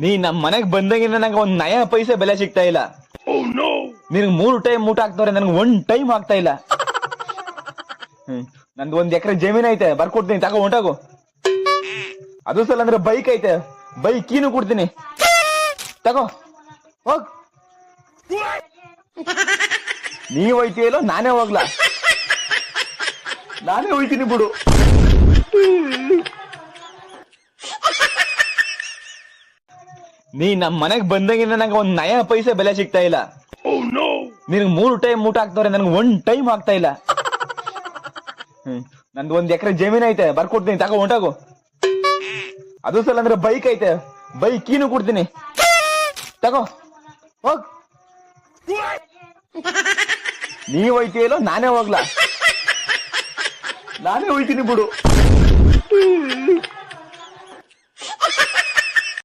ನೀ ನಮ್ ಮನೆಗ್ ಬಂದಂಗಿಂದ ನಂಗೆ ಒಂದ್ ನಯ ಪೈಸೆ ಬೆಲೆ ಸಿಗ್ತಾ ಇಲ್ಲ. ನಿನಗ್ 3 ಟೈಮ್ ಊಟ ಹಾಕ್ತವ್ರೆ, ನನ್ಗೆ 1 ಟೈಮ್ ಆಗ್ತಾ ಇಲ್ಲ. ನಂದು 1 ಎಕರೆ ಜಮೀನ್ ಐತೆ, ಬರ್ಕೊಡ್ತೀನಿ, ತಗೋ ಹೊಂಟಾಗು. ಅದು ಸಲ ಅಂದ್ರೆ ಬೈಕ್ ಐತೆ, ಬೈಕ್ ಕೀನು ಕೊಡ್ತೀನಿ, ತಗೋ ಹೋಗ್. ನೀವ್ ಹೋಯ್ತೀಯಲ್ಲೋ ನಾನೇ ಹೋಗ್ಲಾ? ನಾನೇ ಹೋಯ್ತೀನಿ ಬಿಡು. ನೀ ನಮ್ ಮನೆಗ್ ಬಂದಂಗಿಂದ ನಂಗೆ ಒಂದ್ ನಯ ಪೈಸೆ ಬೆಲೆ ಸಿಗ್ತಾ ಇಲ್ಲ. ನಿನಗ್ 3 ಟೈಮ್ ಊಟ ಹಾಕ್ತವ್ರೆ, ನನ್ಗೆ 1 ಟೈಮ್ ಆಗ್ತಾ ಇಲ್ಲ. ನಂದು 1 ಎಕರೆ ಜಮೀನ್ ಐತೆ, ಬರ್ಕೊಡ್ತೀನಿ, ತಗೋ ಹೊಂಟಾಗು. ಅದು ಸಲ ಅಂದ್ರೆ ಬೈಕ್ ಐತೆ, ಬೈಕ್ ಕೀನು ಕೊಡ್ತೀನಿ, ತಗೋ ಹೋಗ್. ನೀವ್ ಹೋಯ್ತೀಯಲ್ಲೋ ನಾನೇ ಹೋಗ್ಲಾ? ನಾನೇ ಹೋಯ್ತೀನಿ ಬಿಡು.